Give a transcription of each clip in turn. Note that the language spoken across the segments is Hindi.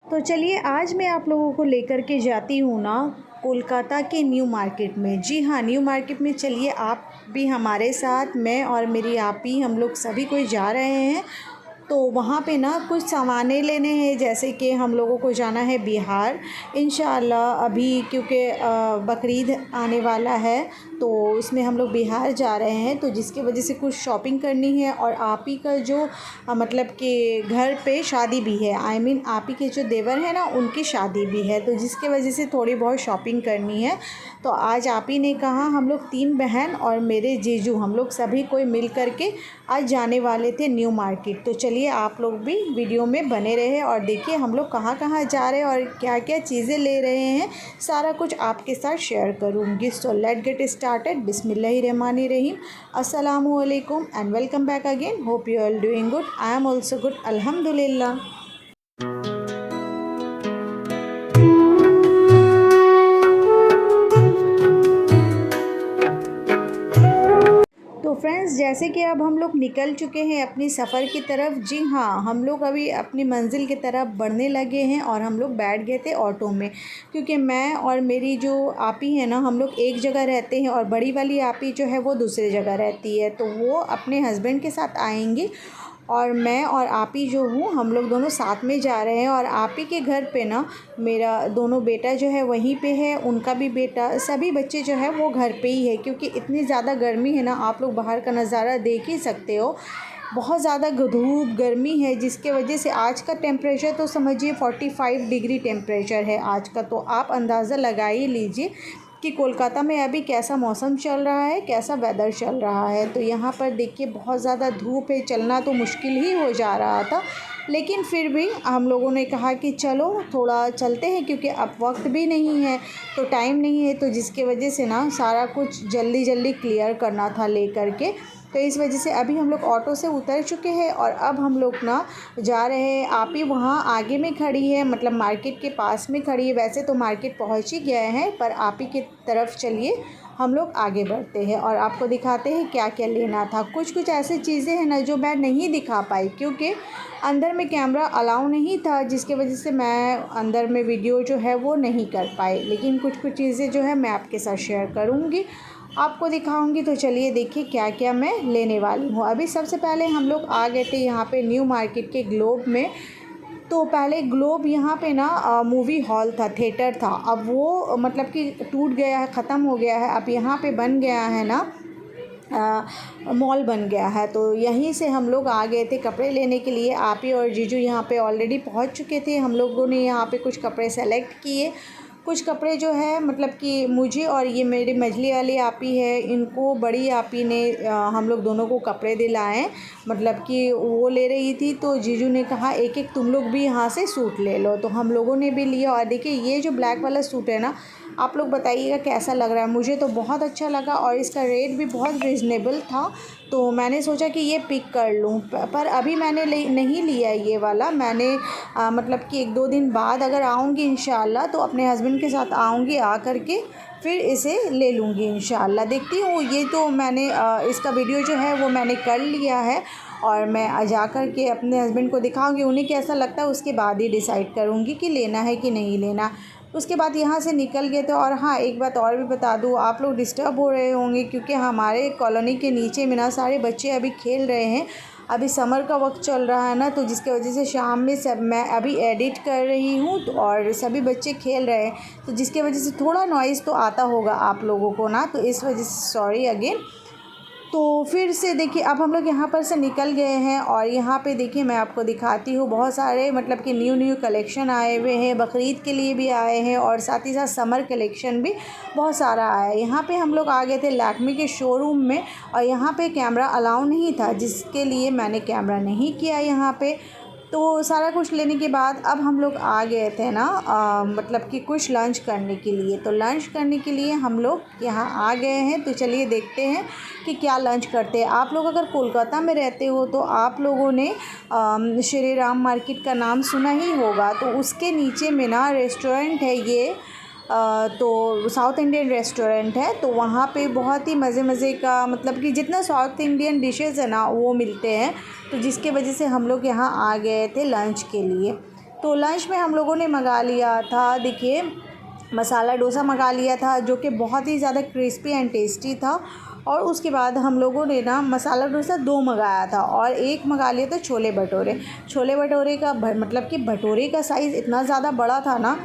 तो चलिए आज मैं आप लोगों को लेकर के जाती हूँ ना कोलकाता के न्यू मार्केट में। जी हाँ, न्यू मार्केट में चलिए आप भी हमारे साथ। मैं और मेरी आपी हम लोग सभी कोई जा रहे हैं। तो वहाँ पे ना कुछ सामानें लेने हैं, जैसे कि हम लोगों को जाना है बिहार इंशाअल्लाह अभी, क्योंकि बकरीद आने वाला है तो उसमें हम लोग बिहार जा रहे हैं। तो जिसकी वजह से कुछ शॉपिंग करनी है। और आप ही का जो मतलब कि घर पे शादी भी है, आई मीन आप ही के जो देवर है ना उनकी शादी भी है, तो जिसके वजह से थोड़ी बहुत शॉपिंग करनी है। तो आज आप ही ने कहा, हम लोग 3 बहन और मेरे जीजू हम लोग सभी कोई मिल कर के आज जाने वाले थे न्यू मार्केट। तो चलिए आप लोग भी वीडियो में बने रहे और देखिए हम लोग कहाँ कहाँ जा रहे हैं और क्या क्या चीज़ें ले रहे हैं, सारा कुछ आपके साथ शेयर करूँगी। So let get started. बिस्मिल्लाहिर्रहमानिर्रहीम। अस्सलामु अलैकुम and welcome back again. Hope you are doing good. I am also good, अल्हम्दुलिल्लाह। तो फ्रेंड्स, जैसे कि अब हम लोग निकल चुके हैं अपनी सफ़र की तरफ। जी हाँ, हम लोग अभी अपनी मंज़िल की तरफ बढ़ने लगे हैं और हम लोग बैठ गए थे ऑटो में, क्योंकि मैं और मेरी जो आपी है ना हम लोग एक जगह रहते हैं और बड़ी वाली आपी जो है वो दूसरी जगह रहती है। तो वो अपने हस्बैंड के साथ आएंगी और मैं और आपी जो हूँ हम लोग दोनों साथ में जा रहे हैं। और आपी के घर पे ना मेरा दोनों बेटा जो है वहीं पे है, उनका भी बेटा, सभी बच्चे जो है वो घर पे ही है, क्योंकि इतनी ज़्यादा गर्मी है ना, आप लोग बाहर का नज़ारा देख ही सकते हो। बहुत ज़्यादा धूप गर्मी है, जिसके वजह से आज का टेम्परेचर तो समझिए 45 डिग्री टेम्परेचर है आज का। तो आप अंदाज़ा लगा ही लीजिए कि कोलकाता में अभी कैसा मौसम चल रहा है, कैसा वेदर चल रहा है। तो यहाँ पर देखिए बहुत ज़्यादा धूप है, चलना तो मुश्किल ही हो जा रहा था, लेकिन फिर भी हम लोगों ने कहा कि चलो थोड़ा चलते हैं, क्योंकि अब वक्त भी नहीं है तो टाइम नहीं है, तो जिसके वजह से ना सारा कुछ जल्दी जल्दी क्लियर करना था ले करके। तो इस वजह से अभी हम लोग ऑटो से उतर चुके हैं और अब हम लोग ना जा रहे हैं। आप ही वहाँ आगे में खड़ी है, मतलब मार्केट के पास में खड़ी है। वैसे तो मार्केट पहुँच ही गए हैं, पर आप ही की तरफ चलिए हम लोग आगे बढ़ते हैं और आपको दिखाते हैं क्या क्या लेना था। कुछ कुछ ऐसी चीज़ें हैं ना जो मैं नहीं दिखा पाई, क्योंकि अंदर में कैमरा अलाउ नहीं था, जिसके वजह से मैं अंदर में वीडियो जो है वो नहीं कर पाई। लेकिन कुछ कुछ चीज़ें जो है मैं आपके साथ शेयर करूँगी, आपको दिखाऊंगी। तो चलिए देखिए क्या क्या मैं लेने वाली हूँ। अभी सबसे पहले हम लोग आ गए थे यहाँ पे न्यू मार्केट के ग्लोब में। तो पहले ग्लोब यहाँ पे ना मूवी हॉल था, थिएटर था। अब वो मतलब कि टूट गया है, ख़त्म हो गया है। अब यहाँ पे बन गया है ना मॉल बन गया है। तो यहीं से हम लोग आ गए थे कपड़े लेने के लिए। आप ही और जीजू यहाँ पे ऑलरेडी पहुँच चुके थे। हम लोगों ने यहाँ पे कुछ कपड़े सेलेक्ट किए। कुछ कपड़े जो है मतलब कि मुझे और ये मेरी मझली वाली आपी है, इनको बड़ी आपी ने हम लोग दोनों को कपड़े दिलाए। मतलब कि वो ले रही थी तो जीजू ने कहा एक एक तुम लोग भी यहाँ से सूट ले लो, तो हम लोगों ने भी लिया। और देखिए ये जो ब्लैक वाला सूट है ना, आप लोग बताइएगा कैसा लग रहा है। मुझे तो बहुत अच्छा लगा और इसका रेट भी बहुत रीज़नेबल था, तो मैंने सोचा कि ये पिक कर लूँ। पर अभी मैंने नहीं लिया ये वाला। मैंने मतलब कि 1-2 दिन बाद अगर आऊँगी इंशाअल्लाह तो अपने हस्बैंड के साथ आऊँगी, आ कर के फिर इसे ले लूँगी इंशाअल्लाह। देखती हूँ, ये तो मैंने इसका वीडियो जो है वो मैंने कर लिया है और मैं जा कर के अपने हस्बैंड को दिखाऊँगी। उन्हें कैसा लगता है उसके बाद ही डिसाइड करूँगी कि लेना है कि नहीं लेना। उसके बाद यहाँ से निकल गए थे। और हाँ, एक बात और भी बता दूँ, आप लोग डिस्टर्ब हो रहे होंगे क्योंकि हमारे कॉलोनी के नीचे में ना सारे बच्चे अभी खेल रहे हैं। अभी समर का वक्त चल रहा है ना, तो जिसके वजह से शाम में सब मैं अभी एडिट कर रही हूँ तो और सभी बच्चे खेल रहे हैं, तो जिसके वजह से थोड़ा नॉइज़ तो आता होगा आप लोगों को ना, तो इस वजह से सॉरी अगेन। तो फिर से देखिए अब हम लोग यहाँ पर से निकल गए हैं और यहाँ पे देखिए मैं आपको दिखाती हूँ बहुत सारे मतलब कि न्यू न्यू कलेक्शन आए हुए हैं, बकरीद के लिए भी आए हैं और साथ ही साथ समर कलेक्शन भी बहुत सारा आया है। यहाँ पे हम लोग आ गए थे लैक्मे के शोरूम में और यहाँ पे कैमरा अलाउ नहीं था, जिसके लिए मैंने कैमरा नहीं किया यहाँ पे। तो सारा कुछ लेने के बाद अब हम लोग आ गए थे ना मतलब कि कुछ लंच करने के लिए। तो लंच करने के लिए हम लोग यहाँ आ गए हैं, तो चलिए देखते हैं कि क्या लंच करते हैं। आप लोग अगर कोलकाता में रहते हो तो आप लोगों ने श्री राम मार्केट का नाम सुना ही होगा। तो उसके नीचे में ना रेस्टोरेंट है ये, तो साउथ इंडियन रेस्टोरेंट है। तो वहाँ पे बहुत ही मज़े का मतलब कि जितना साउथ इंडियन डिशेज़ है ना वो मिलते हैं, तो जिसके वजह से हम लोग यहाँ आ गए थे लंच के लिए। तो लंच में हम लोगों ने मंगा लिया था, देखिए मसाला डोसा मंगा लिया था जो कि बहुत ही ज़्यादा क्रिस्पी एंड टेस्टी था। और उसके बाद हम लोगों ने ना मसाला डोसा 2 मंगाया था और 1 मंगा लिया था छोले भटूरे। छोले भटूरे का मतलब कि भटूरे का साइज़ इतना ज़्यादा बड़ा था ना,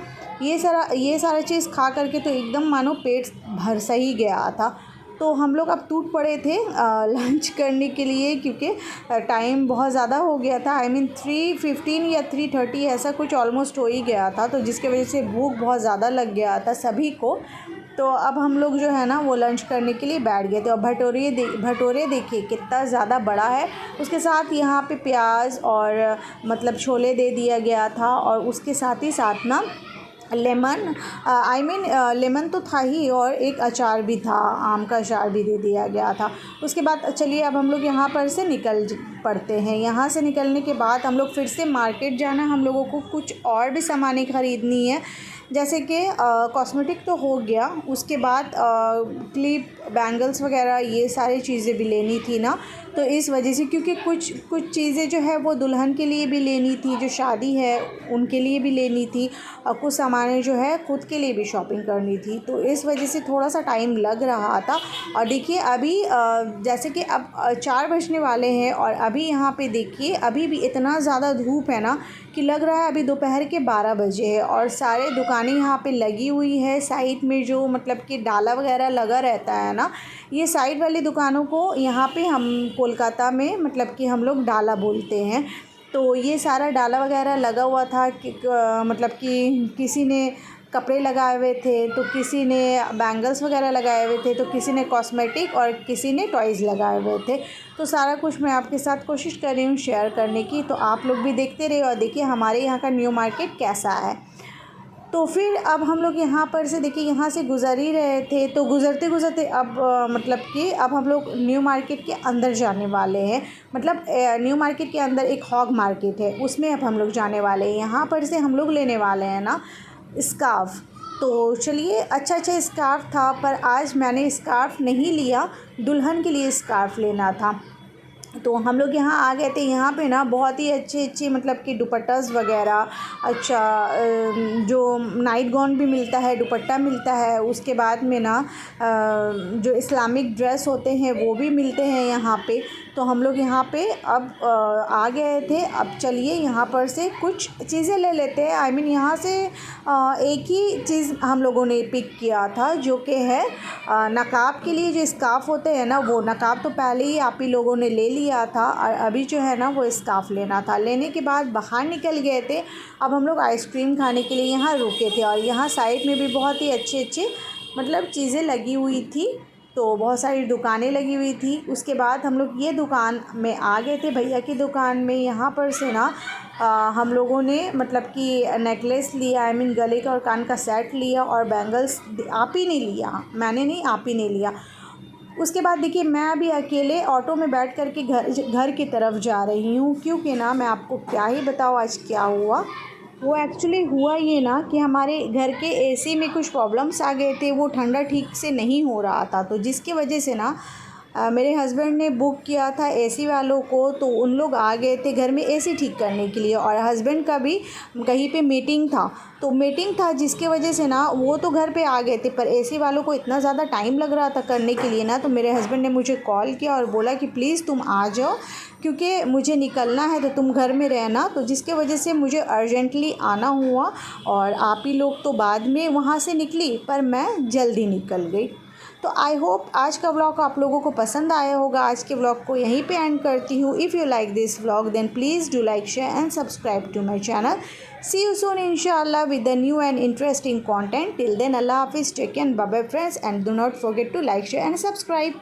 ये सारा चीज़ खा करके तो एकदम मानो पेट भर सा ही गया था। तो हम लोग अब टूट पड़े थे लंच करने के लिए, क्योंकि टाइम बहुत ज़्यादा हो गया था। आई मीन 3:15 या 3:30 ऐसा कुछ ऑलमोस्ट हो ही गया था, तो जिसकी वजह से भूख बहुत ज़्यादा लग गया था सभी को। तो अब हम लोग जो है ना वो लंच करने के लिए बैठ गए थे। और भटूरे देखिए कितना ज़्यादा बड़ा है। उसके साथ यहाँ पे प्याज और मतलब छोले दे दिया गया था, और उसके साथ ही साथ ना लेमन लेमन तो था ही, और एक अचार भी था, आम का अचार भी दे दिया गया था। उसके बाद चलिए अब हम लोग यहाँ पर से निकल पड़ते हैं। यहाँ से निकलने के बाद हम लोग फिर से मार्केट जाना है, हम लोगों को कुछ और भी सामानें ख़रीदनी है, जैसे कि कॉस्मेटिक तो हो गया, उसके बाद क्लिप, बैंगल्स वगैरह ये सारी चीज़ें भी लेनी थी ना। तो इस वजह से, क्योंकि कुछ चीज़ें जो है वो दुल्हन के लिए भी लेनी थी, जो शादी है उनके लिए भी लेनी थी, और कुछ सामानें जो है ख़ुद के लिए भी शॉपिंग करनी थी। तो इस वजह से थोड़ा सा टाइम लग रहा था। और देखिए अभी जैसे कि अब 4 बजने वाले हैं, और अभी यहाँ पे देखिए अभी भी इतना ज़्यादा धूप है ना कि लग रहा है अभी दोपहर के 12 बजे है। और सारे दुकानें यहाँ पे लगी हुई है साइड में, जो मतलब कि डाला वगैरह लगा रहता है ना, ये साइड वाली दुकानों को यहाँ पे हम कोलकाता में मतलब कि हम लोग डाला बोलते हैं। तो ये सारा डाला वगैरह लगा हुआ था कि मतलब कि किसी ने कपड़े लगाए हुए थे, तो किसी ने बैंगल्स वगैरह लगाए हुए थे, तो किसी ने कॉस्मेटिक और किसी ने टॉयज़ लगाए हुए थे। तो सारा कुछ मैं आपके साथ कोशिश कर रही हूँ शेयर करने की, तो आप लोग भी देखते रहिए और देखिए हमारे यहाँ का न्यू मार्केट कैसा है। तो फिर अब हम लोग यहाँ पर से देखिए यहाँ से गुज़र ही रहे थे, तो गुज़रते अब मतलब कि अब हम लोग न्यू मार्केट के अंदर जाने वाले हैं। मतलब न्यू मार्केट के अंदर एक हॉग मार्केट है, उसमें अब हम लोग जाने वाले हैं। यहाँ पर से हम लोग लेने वाले हैं ना स्कार्फ़। तो चलिए, अच्छा स्कार्फ़ था, पर आज मैंने स्कार्फ़ नहीं लिया, दुल्हन के लिए स्कार्फ़ लेना था। तो हम लोग यहाँ आ गए थे। यहाँ पे ना बहुत ही अच्छे मतलब कि दुपट्टास वगैरह, जो नाइट गाउन भी मिलता है, दुपट्टा मिलता है, उसके बाद में ना जो इस्लामिक ड्रेस होते हैं वो भी मिलते हैं यहाँ पे। तो हम लोग यहाँ पे अब आ गए थे। अब चलिए यहाँ पर से कुछ चीज़ें ले लेते हैं। आई मीन यहाँ से एक ही चीज़ हम लोगों ने पिक किया था, जो कि है नकाब के लिए जो स्कार्फ़ होते हैं ना, वो नकाब तो पहले ही आप ही लोगों ने ले लिया था, और अभी जो है ना वो स्कार्फ़ लेना था। लेने के बाद बाहर निकल गए थे। अब हम लोग आइसक्रीम खाने के लिए यहाँ रुके थे, और यहाँ साइड में भी बहुत ही अच्छे मतलब चीज़ें लगी हुई थी, तो बहुत सारी दुकानें लगी हुई थी। उसके बाद हम लोग ये दुकान में आ गए थे, भैया की दुकान में। यहाँ पर से ना हम लोगों ने मतलब कि नेकलेस लिया, आई मीन गले का और कान का सेट लिया, और बैंगल्स आप ही ने लिया, मैंने नहीं, आप ही ने लिया। उसके बाद देखिए मैं अभी अकेले ऑटो में बैठ कर के घर की तरफ जा रही हूँ, क्योंकि ना मैं आपको क्या ही बताऊँ आज क्या हुआ। वो एक्चुअली हुआ ये ना कि हमारे घर के एसी में कुछ प्रॉब्लम्स आ गए थे, वो ठंडा ठीक से नहीं हो रहा था, तो जिसकी वजह से ना मेरे हस्बैंड ने बुक किया था एसी वालों को, तो उन लोग आ गए थे घर में एसी ठीक करने के लिए। और हस्बैंड का भी कहीं पे मीटिंग था, जिसके वजह से ना वो तो घर पे आ गए थे, पर एसी वालों को इतना ज़्यादा टाइम लग रहा था करने के लिए ना, तो मेरे हस्बैंड ने मुझे कॉल किया और बोला कि प्लीज़ तुम आ जाओ, क्योंकि मुझे निकलना है, तो तुम घर में रहना। तो जिसके वजह से मुझे अर्जेंटली आना हुआ, और आप ही लोग तो बाद में वहाँ से निकली, पर मैं जल्दी निकल गई। तो आई होप आज का व्लॉग आप लोगों को पसंद आया होगा। आज के व्लॉग को यहीं पे एंड करती हूँ। If you like this vlog then please do like, share and subscribe to my channel. See you soon inshallah with the new and interesting content. Till then, Allah Hafiz, take care and bye bye friends, and do not forget to like, share and subscribe.